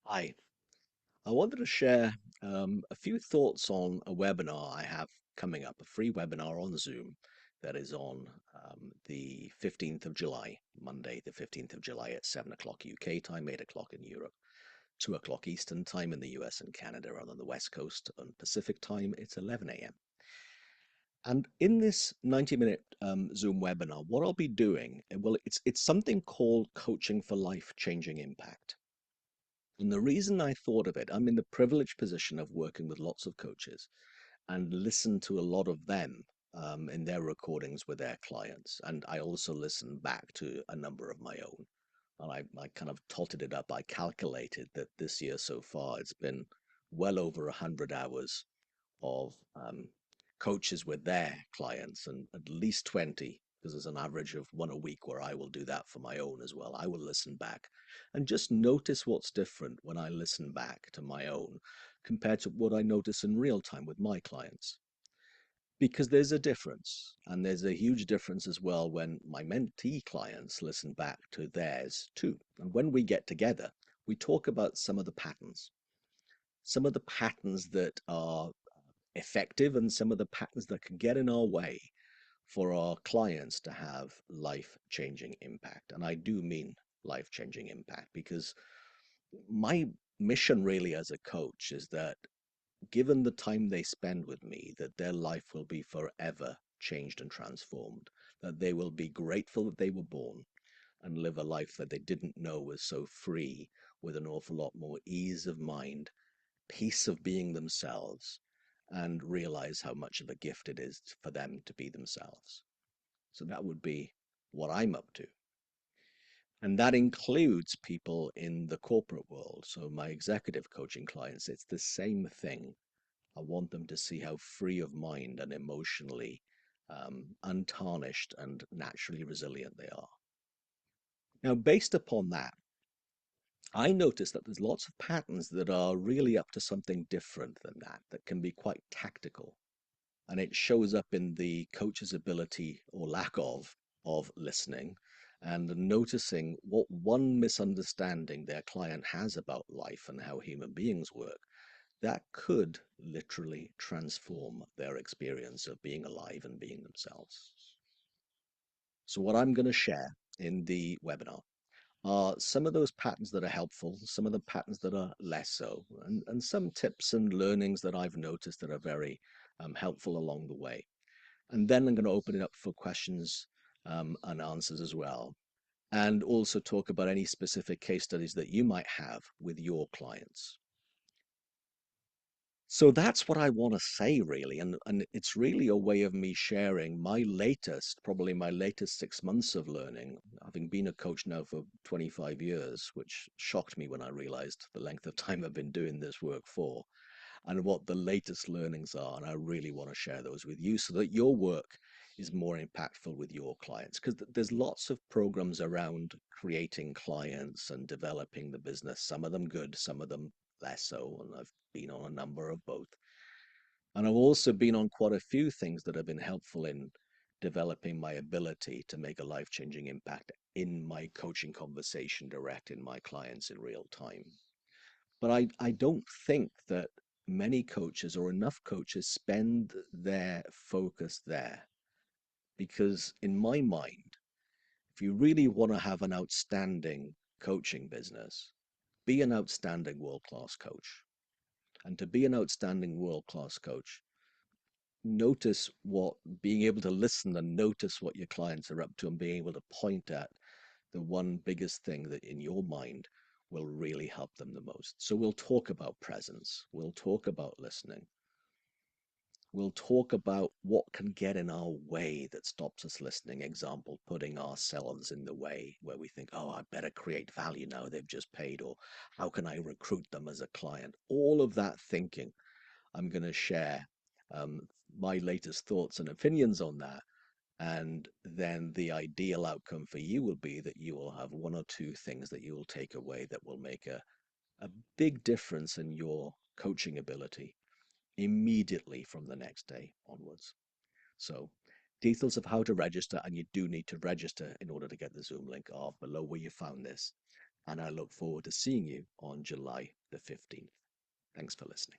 Hi, I wanted to share a few thoughts on a webinar I have coming up, a free webinar on Zoom that is on the 15th of July, Monday, the 15th of July at 7 o'clock UK time, 8 o'clock in Europe, 2 o'clock Eastern time in the US and Canada, and on the West Coast on Pacific time, it's 11 a.m. And in this 90-minute Zoom webinar, what I'll be doing, well, it's something called Coaching for Life-Changing Impact. And the reason I thought of it, I'm in the privileged position of working with lots of coaches and listen to a lot of them in their recordings with their clients. And I also listen back to a number of my own. And I kind of totted it up. I calculated that this year so far, it's been well over 100 hours of coaches with their clients and at least 20, because there's an average of one a week where I will do that for my own as well. I will listen back and just notice what's different when I listen back to my own compared to what I notice in real time with my clients. Because there's a difference, and there's a huge difference as well when my mentee clients listen back to theirs too. And when we get together, we talk about some of the patterns that are effective and some of the patterns that can get in our way for our clients to have life-changing impact. And I do mean life-changing impact because my mission really as a coach is that given the time they spend with me, that their life will be forever changed and transformed, that they will be grateful that they were born and live a life that they didn't know was so free with an awful lot more ease of mind, peace of being themselves, and realize how much of a gift it is for them to be themselves. So that would be what I'm up to. And that includes people in the corporate world. So my executive coaching clients, it's the same thing. I want them to see how free of mind and emotionally untarnished and naturally resilient they are. Now, based upon that, I notice that there's lots of patterns that are really up to something different than that, that can be quite tactical. And it shows up in the coach's ability or lack of listening and noticing what one misunderstanding their client has about life and how human beings work that could literally transform their experience of being alive and being themselves. So what I'm going to share in the webinar are some of those patterns that are helpful, some of the patterns that are less so, and some tips and learnings that I've noticed that are very helpful along the way. And then I'm going to open it up for questions and answers as well, and also talk about any specific case studies that you might have with your clients. So that's what I want to say, really. And it's really a way of me sharing my latest, probably my latest 6 months of learning, having been a coach now for 25 years, which shocked me when I realized the length of time I've been doing this work for, and what the latest learnings are. And I really want to share those with you so that your work is more impactful with your clients. Because there's lots of programs around creating clients and developing the business, some of them good, some of them less so. And I've been on a number of both. And I've also been on quite a few things that have been helpful in developing my ability to make a life-changing impact in my coaching conversation direct in my clients in real time. But I don't think that many coaches or enough coaches spend their focus there. Because in my mind, if you really want to have an outstanding coaching business, be an outstanding world-class coach. And to be an outstanding world-class coach, notice what being able to listen and notice what your clients are up to and being able to point at the one biggest thing that in your mind will really help them the most. So we'll talk about presence. We'll talk about listening. We'll talk about what can get in our way that stops us listening. Example, putting ourselves in the way where we think, oh, I better create value now they've just paid, or how can I recruit them as a client? All of that thinking, I'm going to share my latest thoughts and opinions on that. And then the ideal outcome for you will be that you will have one or two things that you will take away that will make a big difference in your coaching ability immediately from the next day onwards. So details of how to register, and you do need to register in order to get the Zoom link, are below where you found this. and I look forward to seeing you on July the 15th. Thanks for listening.